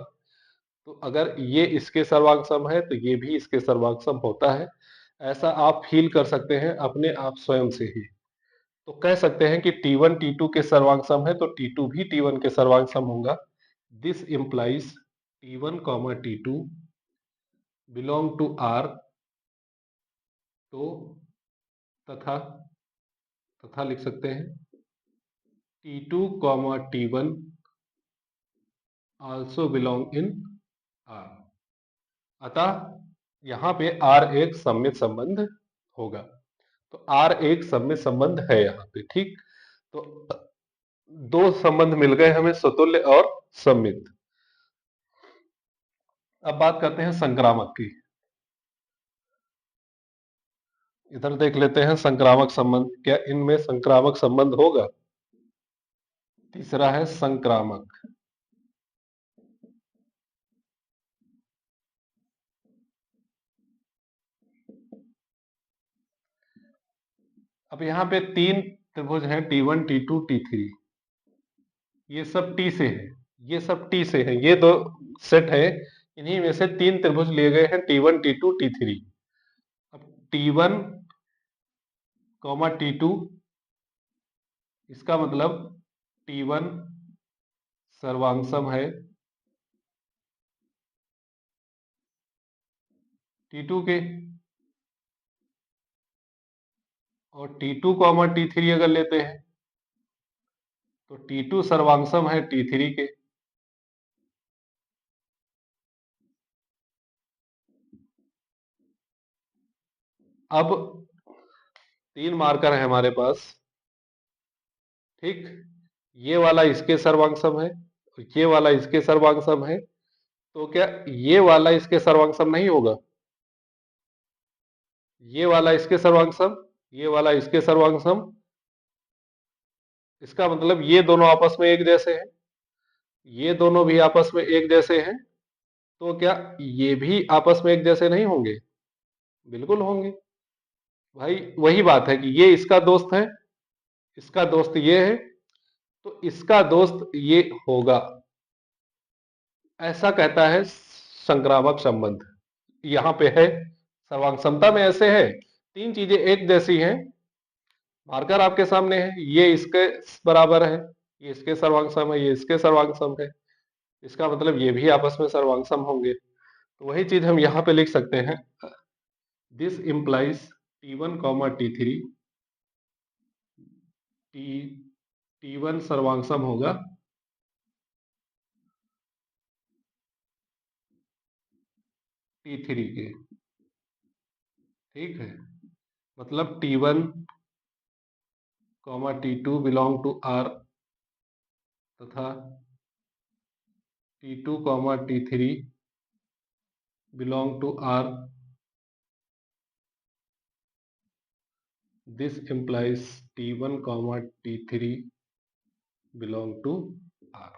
तो अगर ये इसके सर्वांग सम है तो ये भी इसके सर्वांग सम होता है, ऐसा आप फील कर सकते हैं अपने आप स्वयं से ही। तो कह सकते हैं कि T1 T2 के सर्वांग सम है तो T2 भी T1 के सर्वांग सम होगा। This implies T1 comma T2 belong to R। तो तथा तथा लिख सकते हैं T2 comma T1 also belong in R। अतः यहाँ पे R एक सममित संबंध होगा। तो R एक सममित संबंध है यहाँ पे, ठीक। तो दो संबंध मिल गए हमें, स्वतुल्य और सममित। अब बात करते हैं संक्रामक की। इधर देख लेते हैं संक्रामक संबंध, क्या इनमें संक्रामक संबंध होगा? तीसरा है संक्रामक। अब यहाँ पे तीन त्रिभुज हैं, T1 T2 T3, ये सब T से है, ये सब T से है, ये दो सेट है, इन्हीं में से तीन त्रिभुज लिए गए हैं T1 T2 T3। अब T1 कॉमा T2, इसका मतलब T1 सर्वांग सम है T2 के, और T2 कॉमा T3 अगर लेते हैं तो T2 सर्वांग सम है T3 के। अब तीन मार्कर है हमारे पास, ठीक। ये वाला इसके सर्वांग सम है और ये वाला इसके सर्वांग सम है, तो क्या ये वाला इसके सर्वांग सम नहीं होगा? ये वाला इसके सर्वांग सम, ये वाला इसके सर्वांग सम, इसका मतलब ये दोनों आपस में एक जैसे हैं, ये दोनों भी आपस में एक जैसे हैं, तो क्या ये भी आपस में एक जैसे नहीं होंगे? बिल्कुल होंगे। भाई वही बात है कि ये इसका दोस्त है, इसका दोस्त ये है, तो इसका दोस्त ये होगा, ऐसा कहता है संक्रामक संबंध। यहाँ पे है सर्वांग समता में ऐसे है, तीन चीजें एक जैसी हैं, मार्कर आपके सामने है, ये इसके बराबर है, ये इसके सर्वांग सम है, ये इसके सर्वांग सम है, इसका मतलब ये भी आपस में सर्वांग सम होंगे। तो वही चीज हम यहाँ पे लिख सकते हैं, this implies T1 comma T3, T1 सर्वांग सम होगा T3 के, ठीक है। मतलब T1 comma T2 belong to R तथा T2 comma T3 belong to R, this implies T1 comma T3 belong to R,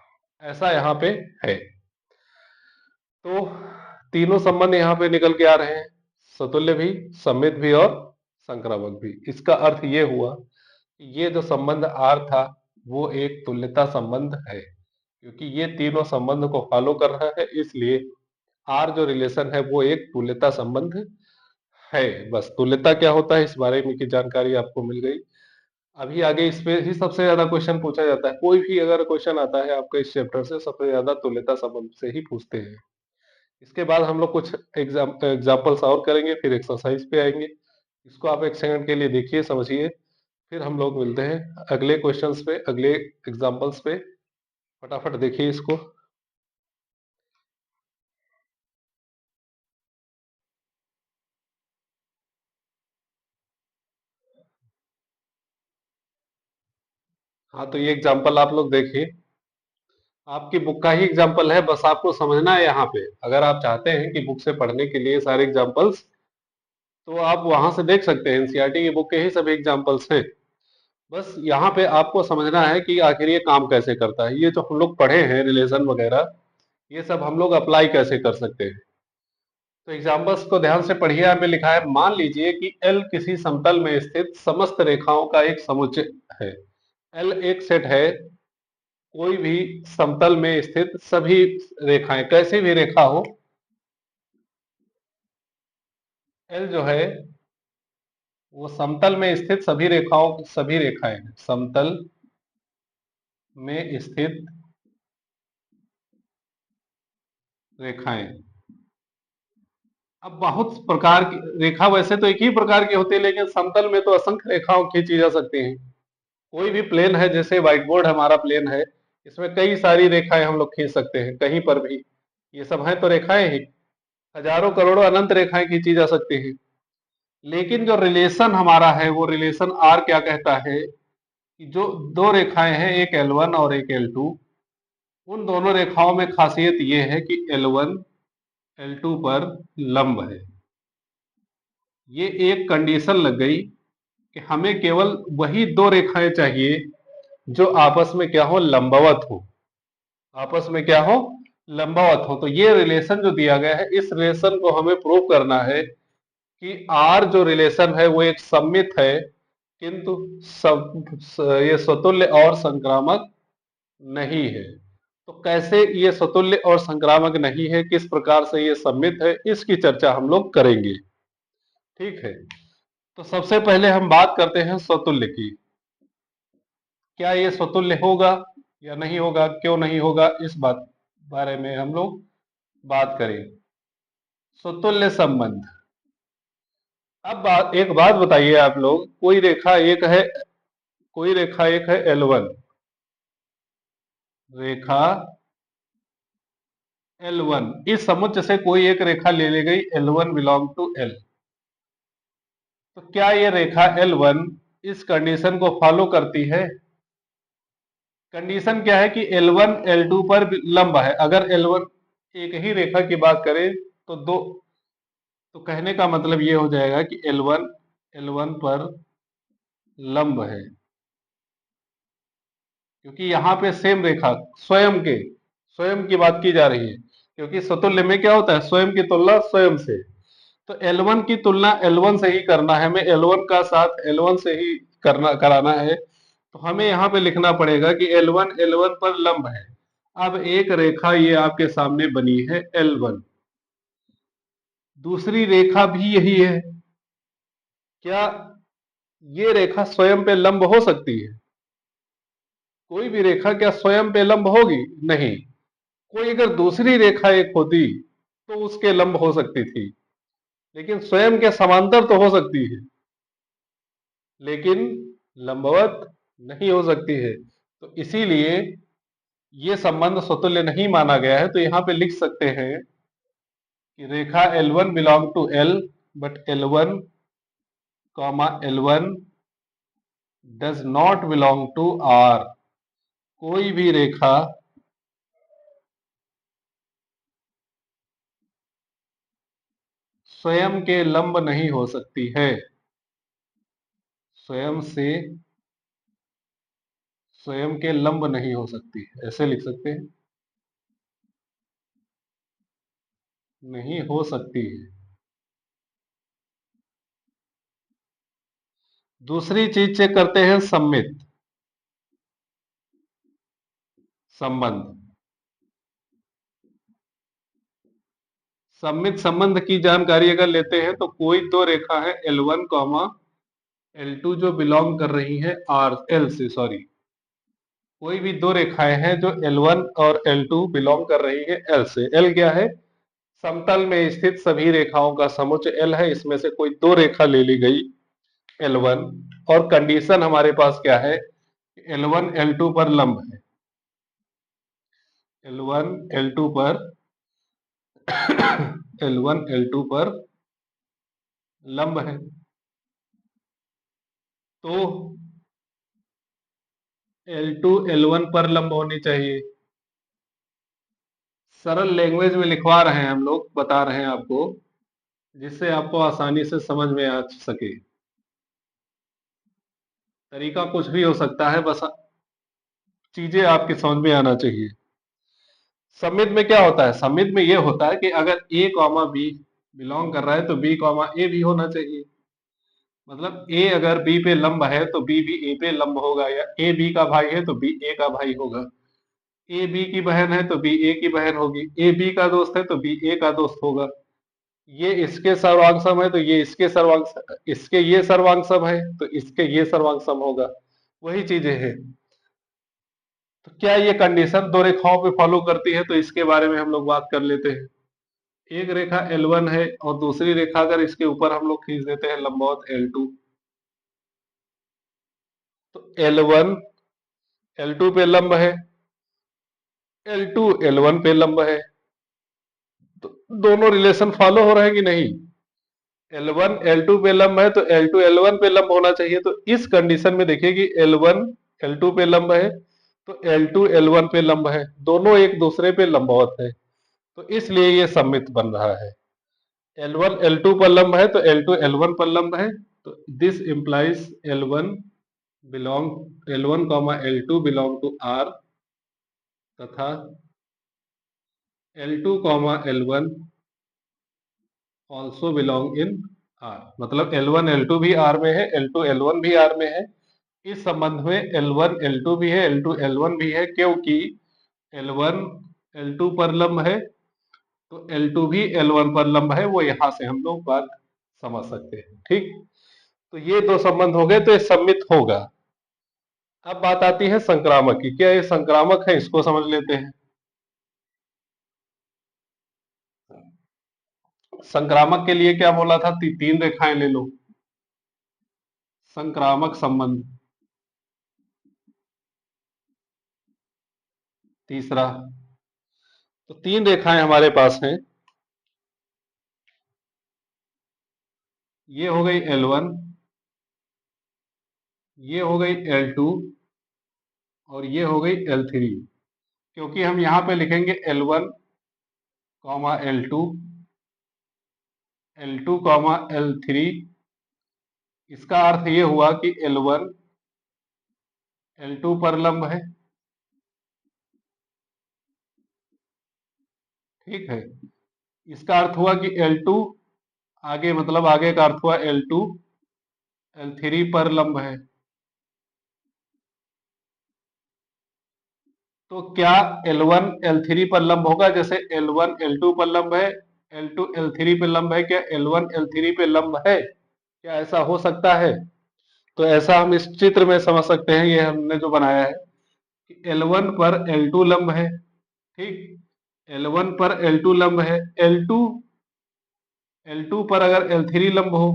ऐसा यहाँ पे है। तो तीनों संबंध यहाँ पे निकल के आ रहे हैं, सतुल्य भी, सममित भी और संक्रामक भी। इसका अर्थ ये हुआ कि ये जो संबंध R था वो एक तुल्यता संबंध है, क्योंकि ये तीनों संबंध को फॉलो कर रहा है, इसलिए R जो रिलेशन है वो एक तुल्यता संबंध है। बस तुल्यता क्या होता है इस बारे में की जानकारी आपको मिल गई। अभी आगे इस पे ही सबसे ज्यादा क्वेश्चन पूछा जाता है, कोई भी अगर क्वेश्चन आता है आपका इस चैप्टर से, सबसे ज्यादा तुल्यता संबंध से ही पूछते हैं। इसके बाद हम लोग कुछ एग्जाम्पल्स और करेंगे, फिर एक्सरसाइज पे आएंगे। इसको आप एक सेकंड के लिए देखिए, समझिए, फिर हम लोग मिलते हैं अगले क्वेश्चंस पे, अगले एग्जाम्पल्स पे। फटाफट देखिए इसको। हाँ, तो ये एग्जाम्पल आप लोग देखिए, आपकी बुक का ही एग्जाम्पल है, बस आपको समझना है यहाँ पे। अगर आप चाहते हैं कि बुक से पढ़ने के लिए सारे एग्जाम्पल्स, तो आप वहां से देख सकते हैं, एनसीईआरटी की बुक के ही सभी एग्जाम्पल्स हैं। बस यहाँ पे आपको समझना है कि आखिर ये काम कैसे करता है। ये जो हम लोग पढ़े हैं रिलेशन वगैरह, ये सब हम लोग अप्लाई कैसे कर सकते हैं। तो एग्जाम्पल्स को ध्यान से पढ़िए। यहाँ पे लिखा है, मान लीजिए कि L किसी समतल में स्थित समस्त रेखाओं का एक समुच्चय है। L एक सेट है, कोई भी समतल में स्थित सभी रेखाएं, कैसी भी रेखा हो, L जो है वो समतल में स्थित सभी रेखाएं हैं, समतल में स्थित रेखाएं। अब बहुत प्रकार की रेखा, वैसे तो एक ही प्रकार की होती है, लेकिन समतल में तो असंख्य रेखाओं खींची जा सकती हैं। कोई भी प्लेन है, जैसे व्हाइट बोर्ड हमारा प्लेन है, इसमें कई सारी रेखाएं हम लोग खींच सकते हैं कहीं पर भी। ये सब है तो रेखाएं ही, हजारों करोड़ों अनंत रेखाएं खींची जा सकती हैं। लेकिन जो रिलेशन हमारा है, वो रिलेशन आर क्या कहता है कि जो दो रेखाएं हैं, एक L1 और एक L2, उन दोनों रेखाओं में खासियत ये है कि L1 L2 पर लंब है। ये एक कंडीशन लग गई कि हमें केवल वही दो रेखाएं चाहिए जो आपस में क्या हो, लंबवत हो, आपस में क्या हो, लंबवत हो। तो ये रिलेशन जो दिया गया है, इस रिलेशन को हमें प्रूव करना है कि आर जो रिलेशन है वो एक सममित है, किंतु ये स्वतुल्य और संक्रामक नहीं है। तो कैसे ये स्वतुल्य और संक्रामक नहीं है, किस प्रकार से ये सममित है, इसकी चर्चा हम लोग करेंगे, ठीक है। तो सबसे पहले हम बात करते हैं स्वतुल्य की। क्या ये स्वतुल्य होगा या नहीं होगा, क्यों नहीं होगा, इस बारे में हम लोग बात करें। स्वतुल्य संबंध। अब एक बात बताइए आप लोग, कोई रेखा एक है L1, रेखा L1, इस समुच्चय से कोई एक रेखा ले ली गई, L1 बिलोंग टू L। तो क्या ये रेखा L1 इस कंडीशन को फॉलो करती है? कंडीशन क्या है कि L1 L2 पर लंब है। अगर L1 एक ही रेखा की बात करें तो दो, तो कहने का मतलब ये हो जाएगा कि L1 पर लंब है, क्योंकि यहाँ पे सेम रेखा स्वयं की बात की जा रही है। क्योंकि समतुल्य में क्या होता है, स्वयं की तुलना स्वयं से। तो L1 की तुलना L1 से ही करना है, हमें L1 का साथ L1 से ही कराना है। तो हमें यहाँ पे लिखना पड़ेगा कि L1 L1 पर लंब है। अब एक रेखा ये आपके सामने बनी है L1, दूसरी रेखा भी यही है। क्या ये रेखा स्वयं पे लंब हो सकती है? कोई भी रेखा क्या स्वयं पे लंब होगी? नहीं। कोई अगर दूसरी रेखा एक होती तो उसके लंब हो सकती थी, लेकिन स्वयं के समांतर तो हो सकती है, लेकिन लंबवत नहीं हो सकती है। तो इसीलिए ये संबंध स्वतुल्य नहीं माना गया है। तो यहाँ पे लिख सकते हैं कि रेखा L1 belong to L but L1 comma L1 does not belong to R। कोई भी रेखा स्वयं के लंब नहीं हो सकती है। स्वयं से स्वयं के लंब नहीं हो सकती, ऐसे लिख सकते हैं, नहीं हो सकती है। दूसरी चीज चेक करते हैं, सम्मित संबंध। सम्मित संबंध की जानकारी अगर लेते हैं तो कोई दो रेखा है L1 कॉमा L2 जो बिलोंग कर रही है R L से, सॉरी, कोई भी दो रेखाएं हैं जो L1 और L2 बिलोंग कर रही है L से। L क्या है? समतल में स्थित सभी रेखाओं का समुच्च L है। इसमें से कोई दो रेखा ले ली गई L1, और कंडीशन हमारे पास क्या है? L1 L2 पर लंब है। L1 L2 पर L1 L2 पर लंब है, तो L2 L1 पर लंब होनी चाहिए। सरल लैंग्वेज में लिखवा रहे हैं हम लोग, बता रहे हैं आपको, जिससे आपको आसानी से समझ में आ सके। तरीका कुछ भी हो सकता है, बस चीजें आपकी समझ में आना चाहिए। समित में क्या होता है? समित में ये होता है कि अगर A कॉमा B बिलोंग कर रहा है तो B कॉमा A भी होना चाहिए। मतलब A अगर B पे लंब है तो B भी A पे लंब होगा, या A B का भाई है तो B A का भाई होगा। A B की बहन है तो B A की बहन होगी। A B का दोस्त है तो B A का दोस्त होगा। ये इसके सर्वांग सम है तो ये इसके सर्वांग, इसके ये सर्वांग सम है तो इसके ये सर्वांग सम होगा। वही चीजें हैं। तो क्या ये कंडीशन दो रेखाओं पे फॉलो करती है? तो इसके बारे में हम लोग बात कर लेते हैं। एक रेखा L1 है और दूसरी रेखा अगर इसके ऊपर हम लोग खींच देते हैं लंबवत L2, तो L1 L2 पे लंब है, L2 L1 पे लंब है। तो दोनों रिलेशन फॉलो हो रहे हैं कि नहीं? L1 L2 पे लंब है तो L2 L1 पे लंब होना चाहिए। तो इस कंडीशन में देखिए कि L1 L2 पे लंब है तो L2 L1 पे लंब है, दोनों एक दूसरे पे लंबवत है, तो इसलिए ये सममित बन रहा है। L1 L2 पर लंब है तो L2 L1 पर लंब है, तो this implies L1 comma L2 belong to R, तथा L2 comma L1 also belong in R। मतलब L1 L2 भी R में है, L2 L1 भी R में है। इस संबंध में L1 L2 भी है, L2 L1 भी है, क्योंकि L1 L2 पर लंब है तो L2 भी L1 पर लंब है। वो यहां से हम लोग बात समझ सकते हैं। ठीक, तो ये दो संबंध हो गए, तो ये सम्मित होगा। अब बात आती है संक्रामक की। क्या ये संक्रामक है? इसको समझ लेते हैं। संक्रामक के लिए क्या बोला था? तीन रेखाएं ले लो, संक्रामक संबंध। तीसरा, तो तीन रेखाएं हमारे पास हैं। ये हो गई L1, ये हो गई L2 और ये हो गई L3। क्योंकि हम यहां पे लिखेंगे L1 comma L2, L2 comma L3, इसका अर्थ ये हुआ कि L1 L2 पर लंब है। ठीक है, इसका अर्थ हुआ कि L2 आगे, मतलब आगे का अर्थ हुआ L2 L3 पर लंब है। तो क्या L1 L3 पर लंब होगा? जैसे L1 L2 पर लंब है, L2 L3 पे लंब है, क्या L1 L3 पे लंब है? क्या ऐसा हो सकता है? तो ऐसा हम इस चित्र में समझ सकते हैं, ये हमने जो बनाया है कि L1 पर L2 लंब है। ठीक, L1 पर L2 लंब है, L2 पर अगर L3 लंब हो,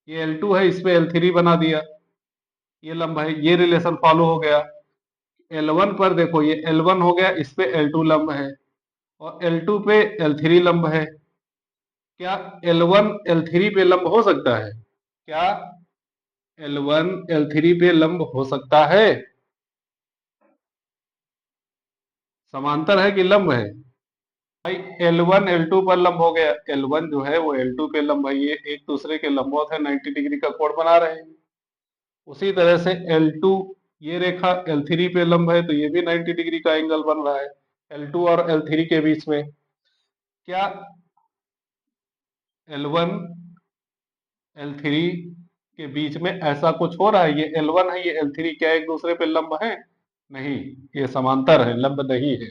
ये L2 है, इस पे L3 बना दिया, ये लंब है, ये रिलेशन फॉलो हो गया। L1 पर देखो, ये L1 हो गया, इस पे L2 लंब है, और L2 पे L3 लंब है। क्या L1 L3 पे लंब हो सकता है? क्या L1 L3 पे लंब हो सकता है? समांतर है कि लंब है? भाई L1 L2 पर लंब हो गया, L1 जो है वो L2 पे लंब है, ये एक दूसरे के लंबवत है, 90 डिग्री का कोण बना रहे हैं। उसी तरह से L2, ये रेखा L3 पे लंब है तो ये भी 90 डिग्री का एंगल बन रहा है L2 और L3 के बीच में। क्या L1 L3 के बीच में ऐसा कुछ हो रहा है? ये L1 है, ये L3, क्या एक दूसरे पे लंब है? नहीं, ये समांतर है, लंब नहीं है,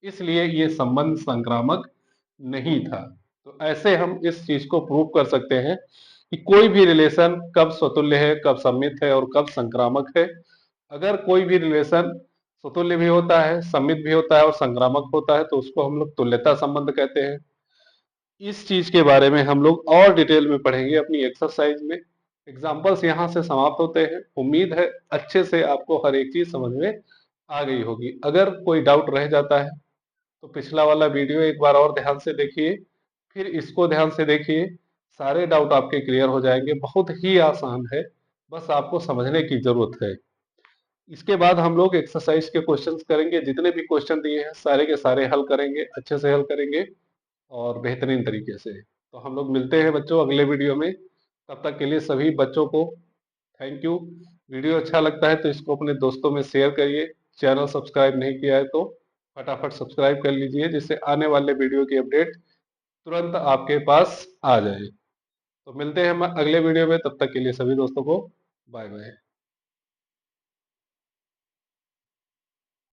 इसलिए ये संबंध संक्रामक नहीं था। तो ऐसे हम इस चीज को प्रूव कर सकते हैं कि कोई भी रिलेशन कब स्वतुल्य है, कब सममित है और कब संक्रामक है। अगर कोई भी रिलेशन स्वतुल्य भी होता है, सममित भी होता है और संक्रामक होता है तो उसको हम लोग तुल्यता संबंध कहते हैं। इस चीज के बारे में हम लोग और डिटेल में पढ़ेंगे अपनी एक्सरसाइज में। एग्जाम्पल्स यहाँ से समाप्त होते हैं। उम्मीद है अच्छे से आपको हर एक चीज समझ में आ गई होगी। अगर कोई डाउट रह जाता है तो पिछला वाला वीडियो एक बार और ध्यान से देखिए, फिर इसको ध्यान से देखिए, सारे डाउट आपके क्लियर हो जाएंगे। बहुत ही आसान है, बस आपको समझने की जरूरत है। इसके बाद हम लोग एक्सरसाइज के क्वेश्चंस करेंगे, जितने भी क्वेश्चन दिए हैं सारे के सारे हल करेंगे, अच्छे से हल करेंगे और बेहतरीन तरीके से। तो हम लोग मिलते हैं बच्चों अगले वीडियो में। तब तक के लिए सभी बच्चों को थैंक यू। वीडियो अच्छा लगता है तो इसको अपने दोस्तों में शेयर करिए। चैनल सब्सक्राइब नहीं किया है तो फटाफट सब्सक्राइब कर लीजिए, जिससे आने वाले वीडियो की अपडेट तुरंत आपके पास आ जाए। तो मिलते हैं हम अगले वीडियो में, तब तक के लिए सभी दोस्तों को बाय बाय।